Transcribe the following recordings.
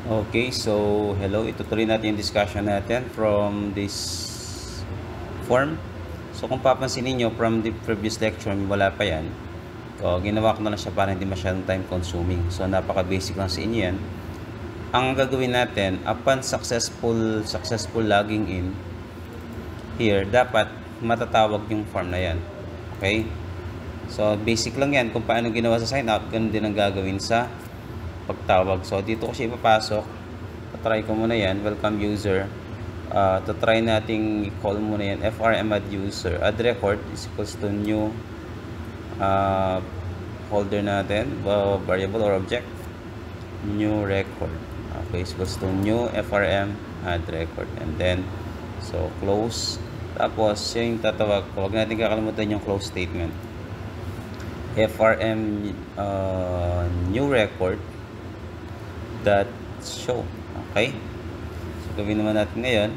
Okay, so hello, itutuloy natin yung discussion natin from this form. So kung papansin niyo from the previous lecture, wala pa yan. So, ginawa ko na lang siya para hindi masyadong time consuming. So napaka-basic lang sa inyo yan. Ang gagawin natin, upon successful logging in here, dapat matatawag yung form na yan. Okay? So basic lang yan kung paano ginawa sa sign up, ganun din ang gagawin sa pagtawag. So dito ko siya ipapasok. Try ko muna yan, welcome user. Try nating i-call muna yan, frm add user. Add record is equals to new folder natin, variable or object, new record. Okay, is equals to new frm add record. And then, so close. Tapos, yung tatawag ko, huwag natin kakalimutan yung close statement. frm new record dot show. Okay, so gawin naman natin ngayon,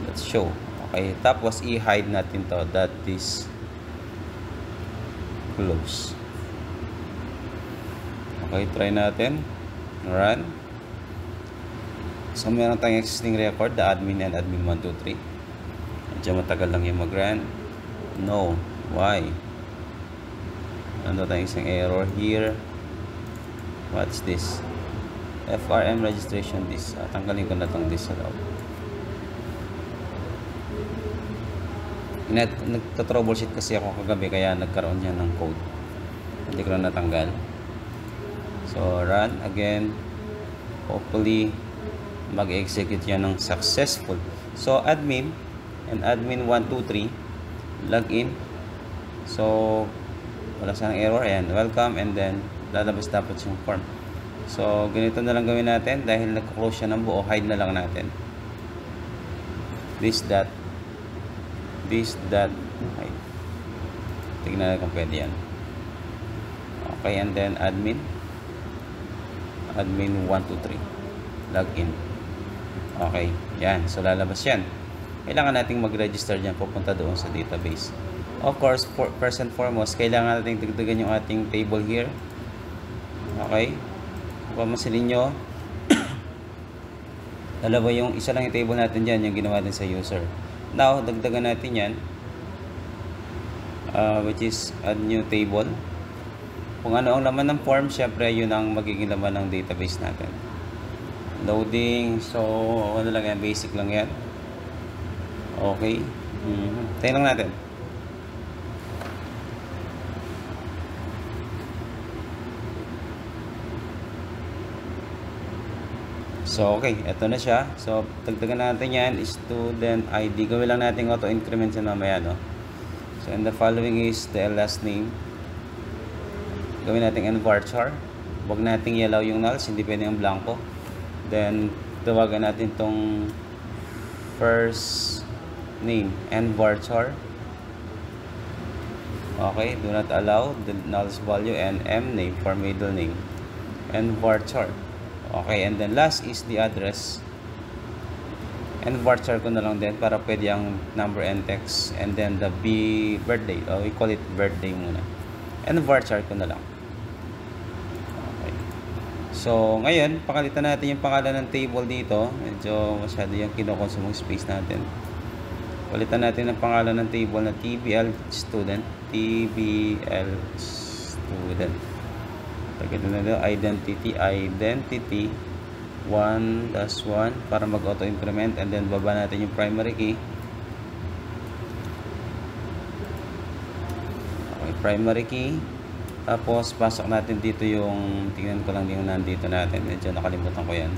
let's show. Okay, tapos i-hide natin to, that is close. Okay, try natin run. So meron tayong existing record, the admin and admin 123. Medyo matagal lang yung mag-run. No, why? Ano tayong isang error here? What's this? FRM registration this. Tanggalin ko na itong this sa loob. Nagta-troubleshoot kasi ako kagabi kaya nagkaroon niya ng code. Hindi ko na natanggal. So run again. Hopefully mag-execute yan ng successful. So admin and admin 123 login. So wala sanang error. Ayan, welcome, and then lalabas dapat yung form. So ganito na lang gawin natin dahil nagko-close siya ng buo, hide na lang natin this dot hide. Tignan natin kung pwede yan. Okay, and then admin 123 login. Okay, yan. So lalabas yan. Kailangan nating mag-register dyan, pupunta doon sa database. Of course, first and foremost, kailangan nating dagdagan yung ating table here. Okay, kung masilin nyo, dalawa yung isa lang yung table natin dyan, yung ginawa din sa user. Now, dagdagan natin yan, which is add new table. Kung ano ang laman ng form, syempre yun ang magiging laman ng database natin. Loading, so ano lang yan, basic lang yan. Okay, tayo lang natin. So okay, eto na siya. So dagdagan natin yan, student ID. Gawin lang natin auto increment yan mamaya, no? So and the following is the last name. Gawin natin nvarchar. Huwag nating i-allow yung nulls, hindi pwede yung blanco. Then tawagan natin tong first name, nvarchar. Okay, do not allow the nulls value, and m name for middle name, nvarchar. Okay, and then last is the address. And varchar ko na lang din para pwede ang number and text, and then the birthday. We call it birthday muna. And varchar ko na lang. Okay. So, ngayon, pakalitan natin yung pangalan ng table dito. Medyo masyado yung kinokonsumong space natin. Palitan natin ang pangalan ng table na TBL student. TBL student. Tagad na nito, identity 1-1 para mag-auto increment, and then baba natin yung primary key. Okay, primary key. Tapos pasok natin dito yung, tingnan ko lang yung nandito natin, medyo nakalimutan ko yan.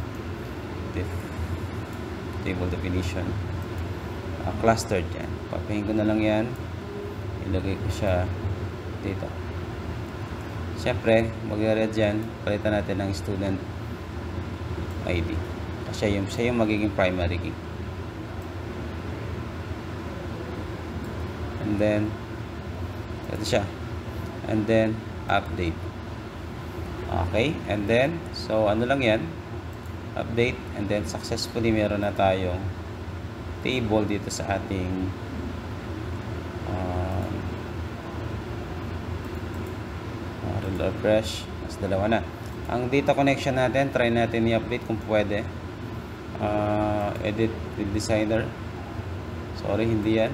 Table definition. Clustered yan. Papahin ko na lang yan. Ilagay ko siya dito. Siyempre, mag-red dyan, palitan natin ng student ID. Kasi siya yung magiging primary key. And then, ito siya. And then, update. Okay, and then, so ano lang yan, update, and then successfully meron na tayong table dito sa ating refresh. Mas dalawa na. Ang data connection natin, try natin i-update kung pwede. Edit with designer. Sorry, hindi yan.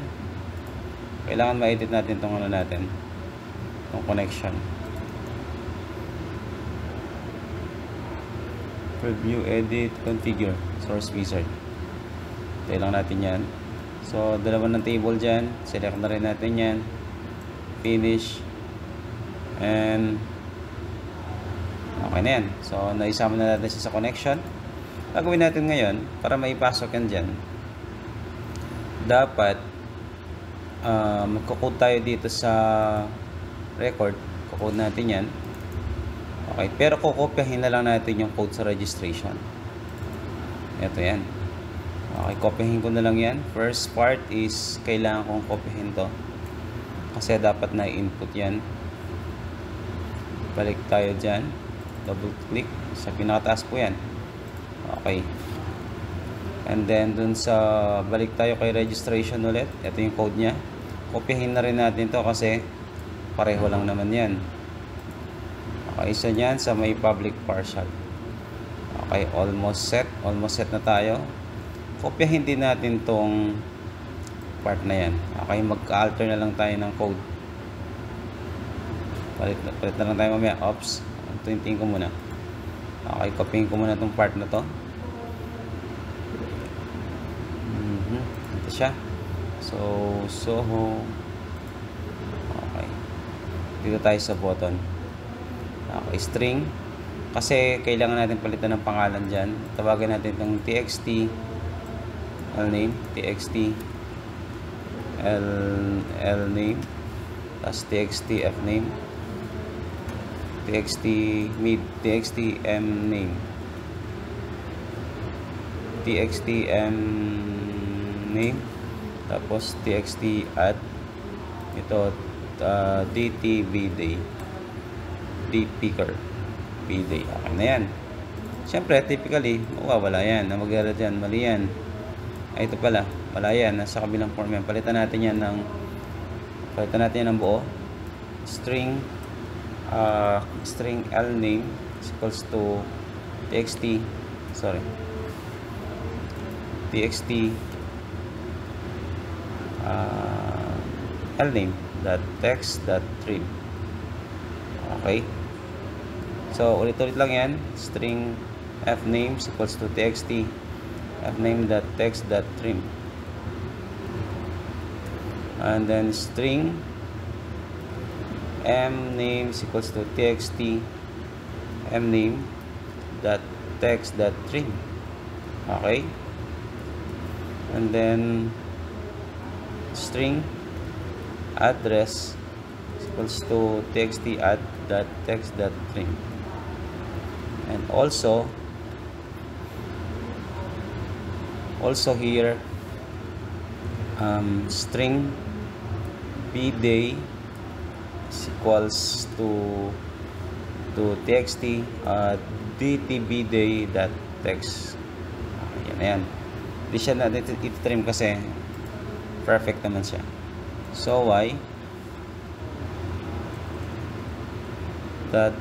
Kailangan ma-edit natin itong ano natin, itong connection. Preview, edit, configure, source wizard. Tayo lang natin yan. So, dalawa ng table dyan. Select na rin natin yan. Finish. And okay na yan. So, naisama na natin siya sa connection. Gagawin natin ngayon, para maipasok yan dyan, dapat magkukode tayo dito sa record. Kukode natin yan. Okay, pero kukopyahin na lang natin yung code sa registration. Ito yan. Okay, kopyahin ko na lang yan. First part is kailangan kong kopyahin to kasi dapat na input yan. Balik tayo dyan, double click sa pinakataas po yan. Okay, and then dun sa balik tayo kay registration ulit. Ito yung code nya. Kopyahin na rin natin to kasi pareho lang naman yan. Okay, isa nyan sa may public partial. Okay, almost set na tayo. Kopyahin din natin tong part na yan. Okay, magka-alter na lang tayo ng code. Palit na lang tayo mamaya. Oops, tuntingin ko muna. Okay, copying ko muna tong part na to. Ito siya. So, Soho. Okay, dito tayo sa button. Okay, string. Kasi kailangan natin palitan ng pangalan dyan. Tawagan natin itong txt lname, txt lname, plus txt fname, txt mid, txt mname, txt mname, tapos txt add, ito dt vday, dpicker vday. Okay na yan. Siyempre, typically mawawala yan. Na mag-error dyan, mali yan. Ay, ito pala, wala yan, nasa kabilang form yan. Palitan natin yan ng buo. String lname is equals to txt lname dot text dot trim. Okay, so ulit-ulit lang yan. String fname is equals to txt fname.text.trim, and then string mname is equals to txt mname.text.trim. Okay, and then string address is equals to txt add.text.trim, and also here string bday is equals to txt dtbday.text. Yan. Di siya na i-trim kasi perfect naman siya. So why that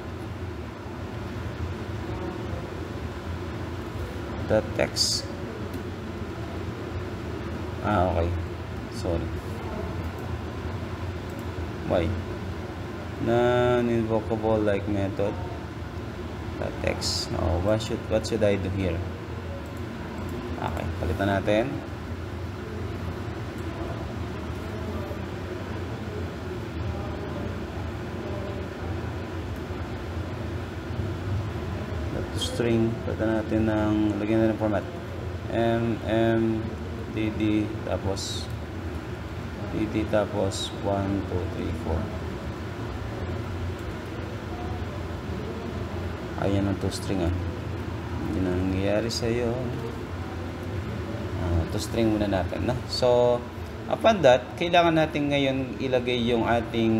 text. Okay, sorry. Why non-invocable like method text. Oh, what should I do here? Okay, palitan natin. String, palitan natin ng lagyan natin ng format dd tapos 1 2 3 4. Ayan ang toString hindi na nangyayari sa'yo. toString muna natin, no? So upon that, kailangan natin ngayon ilagay yung ating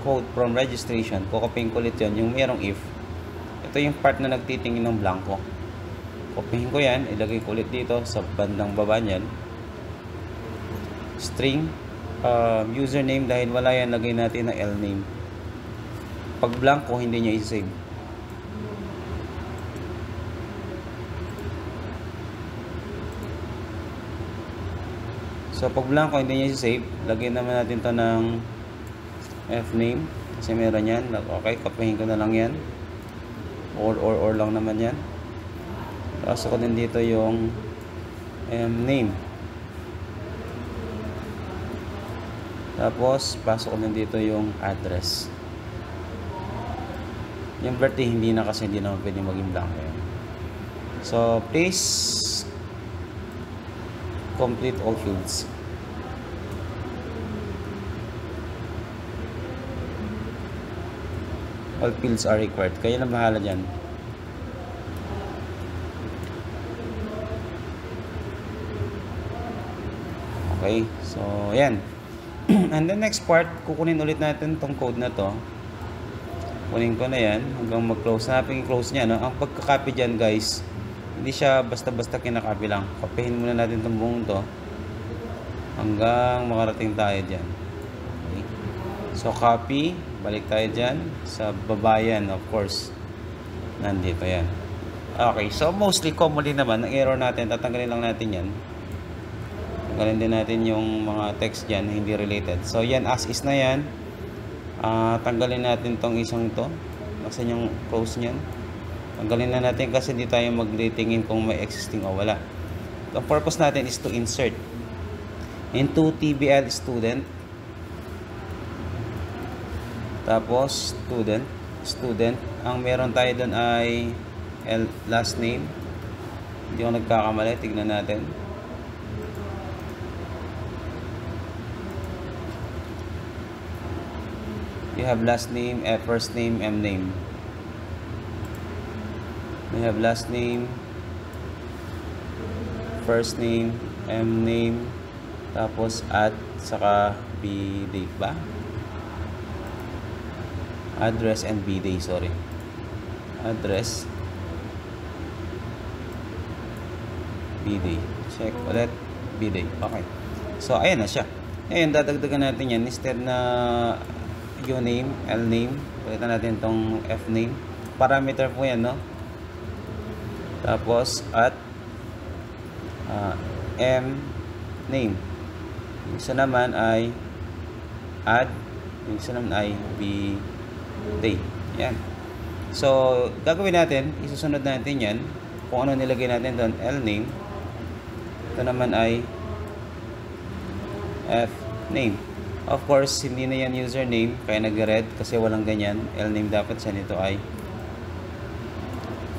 code from registration. Kukopyahin ko ulit yun, yung merong if. Ito yung part na nagtitingin ng blanco. Kopyahin ko yan, ilagay ko ulit dito sa bandang baba niyan. String username, dahil wala yan, lagay natin na lname. Pag blanco, hindi niya i-save. So pag blanco hindi niya i-save, lagyan naman natin to ng fname kasi meron yan. Okay, kapahin ko na lang yan. Or lang naman yan. Pasok ko din dito yung name. Tapos pasok ko din dito yung address. Yung birthday hindi na kasi hindi naman pwede maging blanco yan. So please complete all fields. All fields are required. Kaya na bahala dyan. Okay, so yan. And the next part, kukunin ulit natin tong code na to. Kunin ko na yan hanggang mag-close. Hanapin yung close niya, no? Ang pagka-copy dyan, guys, hindi siya basta-basta kinakopy lang. Copyhin muna natin tong buong to hanggang makarating tayo dyan. Okay. So copy, balik tayo dyan sa babayan, of course. Nandito yan. Okay, so mostly commonly naman ang error natin, tatanggalin lang natin yan. Tanggalin din natin yung mga text dyan na hindi related. So yan, as is na yan. Tanggalin natin tong isang to. Nasaan yung close nyan? Tanggalin na natin kasi hindi tayo mag-tingin kung may existing o wala. The purpose natin is to insert into TBL student. Tapos student. Ang meron tayo doon ay last name. Hindi ako nagkakamali. Tignan natin. You have last name, first name, name. We have last name, first name, name, tapos at, saka b-date ba? Address and b-day, sorry. Address, b-day. Check ulit, b-day. Okay. So, ayan na siya. Ngayon, dadagdagan natin yan. Instead na uname, lname, palitan natin itong fname. Parameter po yan, no? Tapos, at name. Yung isa naman ay add. Yung isa naman ay b-day. Yan. So, gagawin natin, isusunod natin yan. Kung ano nilagay natin doon, lname. Ito naman ay fname. Of course, hindi na yan username, kaya nag-red kasi walang ganyan. Lname dapat siya, nito ay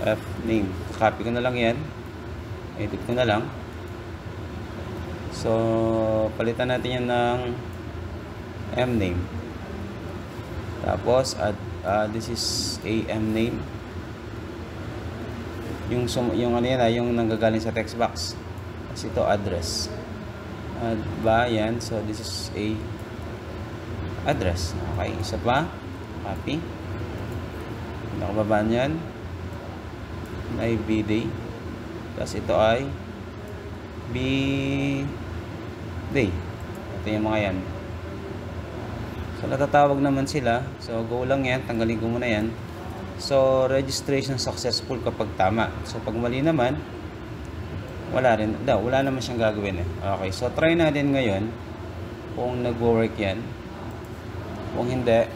fname. Copy ko na lang yan. Edit ko na lang. So, palitan natin yan ng mname. Tapos, this is a mname. Yung ano yan, yung nanggagaling sa text box. Kasi ito, address. Ba, yan. So, this is a address. Okay, isa pa. Copy. Nakababa niyan. Ay b-day. Tapos ito ay b-day. Ito yung mga yan. So, natatawag naman sila. So, go lang yan. Tanggalin ko muna yan. So, registration successful kapag tama. So, pag mali naman, wala rin. Wala naman siyang gagawin eh. Okay, so try natin ngayon kung nag-work yan. Kung hindi,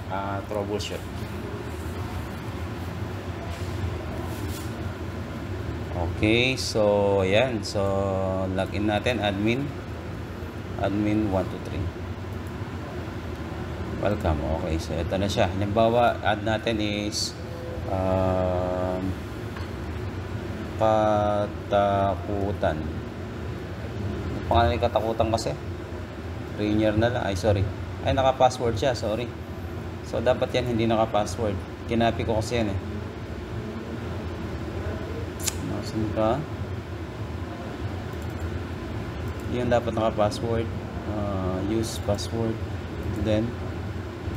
troubleshoot. Okay, so yan. So, login natin, admin 123. Welcome. Okay, so ito na siya. Halimbawa, add natin is Katakutan. Pangalan ni Katakutan kasi. Rainier na lang. Ay, sorry. Ay, naka-password siya. Sorry. So, dapat yan hindi naka-password. Kinapi ko kasi yan eh. Nasaan ka? Yun dapat naka-password. Use password. Ito din.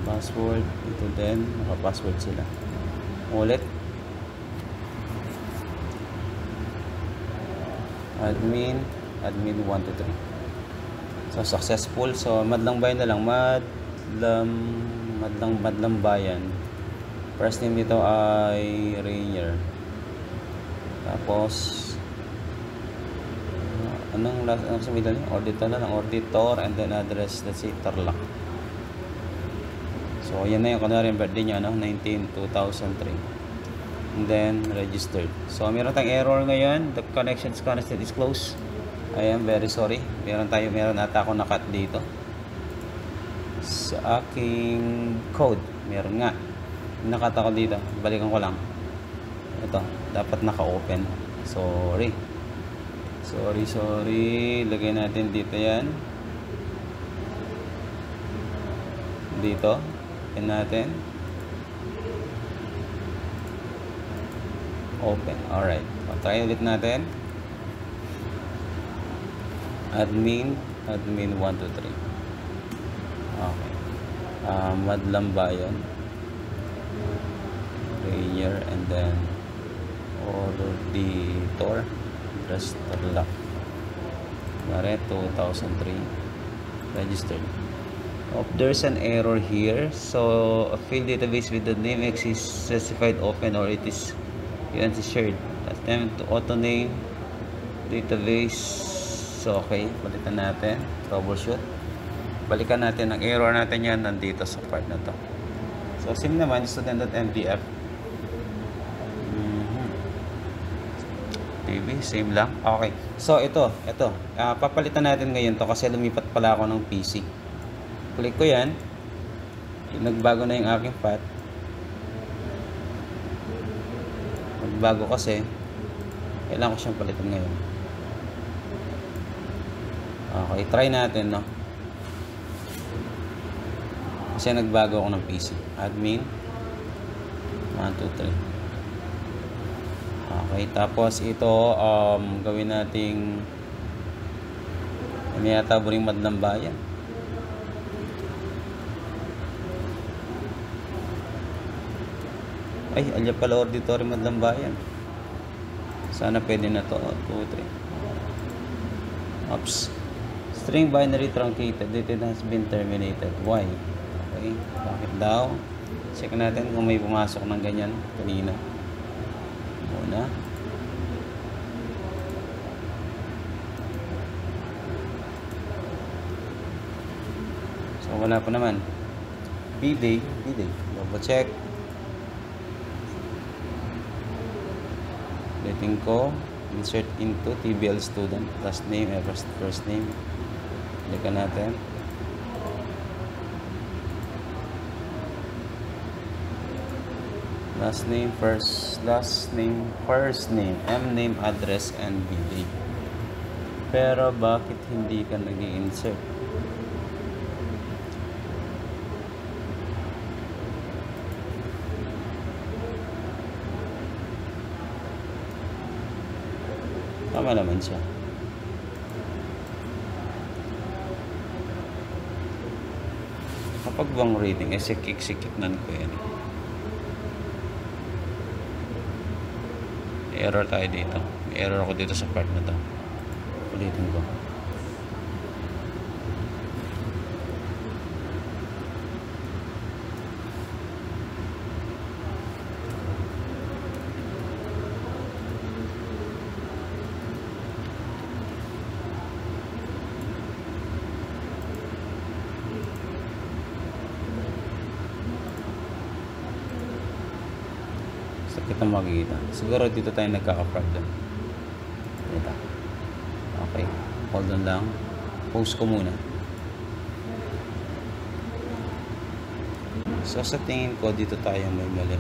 Password. Ito din. Naka-password sila. Ulit. Admin 123. So successful. So Madlang Bayan na lang. Madlang Bayan. First name nito ay Rainier. Tapos ano Anong last, ano sa middle niya? Auditor na lang. Auditor and then address, let's say, Tarlac. So, yan na yung kunwari yung birthday niya, no? 19/2003. And then, registered. So, meron tayong error ngayon. The connections constant is closed. I am very sorry. Meron ata ako na-cut dito. Sa aking code, meron nga. Nakat ako dito. Balikan ko lang. Ito, dapat naka-open. Sorry. Lagay natin dito yan. Dito. Open natin. Open. Alright. Try ulit natin. Admin 123. Okay. Madlambayan. Prayer and then auditor. Address Tarlac. 2003. Registered. Oh, there's an error here. So a field database with the name X is specified open or it is shared. Attempt to auto name database. So okay, balikan natin. Troubleshoot. Balikan natin ang error natin yan nandito sa part na to. So same naman student.mdf. TV, same lang. Okay. So ito. Papalitan natin ngayon to kasi lumipat pala ako ng PC. Click ko yan. Nagbago na yung aking path. Nagbago kasi. Kailangan ko siyang palitan ngayon. Okay, try natin, no? Kasi nagbago ako ng PC. Admin 123. Okay, tapos ito gawin nating ano yata Buring Madlambayan. Ay, alya pala Auditory Madlambayan. Sana pwede na to. 2, 3. Oops. String binary truncated. Data has been terminated. Why? Okay. Bakit daw? Check natin kung may pumasok ng ganyan kanina. Muna. So, wala pa naman. B-Day. Double check. Ulitin ko, insert into TBL student, last name, first name. Balikan natin. Last name, first name, M name, address, and BD. Pero bakit hindi ka nag-i-insert? Tama naman siya. Kapag bang rating, sikik-nan ko yan. Error tayo dito. May error ako dito sa part na to. Ulitin ko. Kita makikita. Siguro dito tayo nagkaka-problem. Dito. Okay. Hold on lang. Post ko muna. So sa tingin ko dito tayo may mali.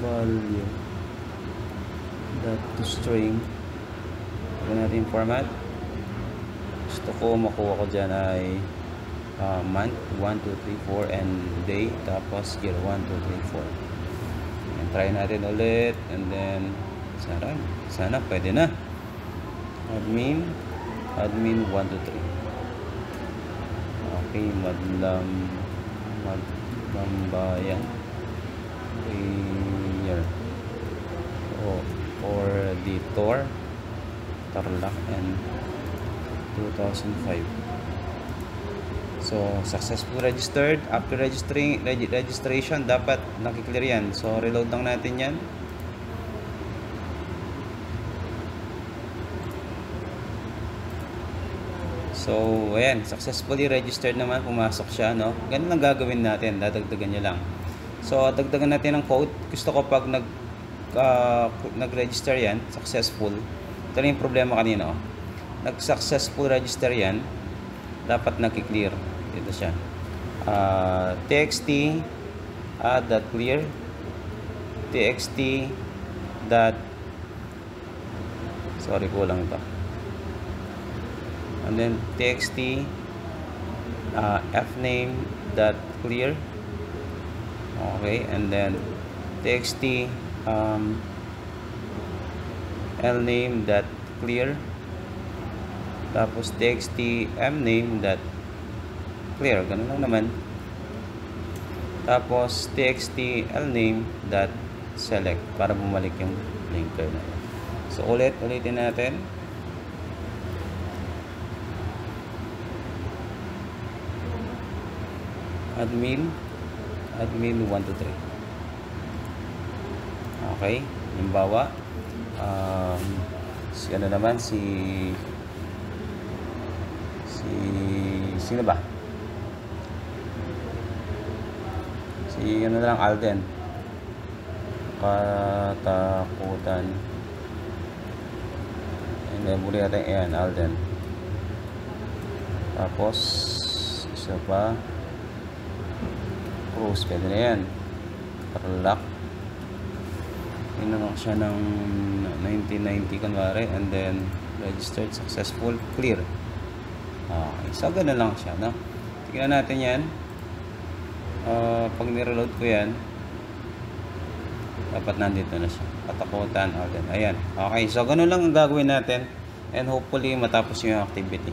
Value. That to string. Pagka natin format. Gusto ko makuha ko dyan ay month 1, 2, 3, 4 and day, tapos year 1, 2, 3, 4 and try natin ulit and then sana pwede na. Admin 1, 2, 3. Okay, Madlambayan year auditor Tarlac and 2005. So, successful registered. After registration, dapat nakiklear yan. So, reload lang natin yan. So, ayan, successfully registered naman, pumasok siya, no? Ganun lang gagawin natin, dadagdagan nyo lang. So, dagdagan natin ng code. Gusto ko pag nag-register yan, successful. Ito na yung problema kanina, oh. Nag-successful register yan, dapat nag-clear. Dito siya. txt dot clear, txt dot, sorry, kulang ito. And then txt fname dot clear. Okay, and then txt lname dot clear, tapos txt mname dot clear, ganun lang naman. Tapos txt lname dot select para bumalik yung linker na. So ulitin natin. Admin 123. Okay, halimbawa ano naman sino ba? Ano na lang, Alden. Katakutan. And then muli natin, ayan, Alden. Tapos isa pa, Cruz, pwede na yan. Tarlac. Inanong siya ng 1990 kunwari, and then registered, successful, clear. Okay, so gano'n lang siya, no? Tingnan natin yan. Pag nireload ko yan, dapat nandito na siya. Katakutan, Alden. Ayan. Okay, so gano'n lang ang gagawin natin, and hopefully matapos yung activity.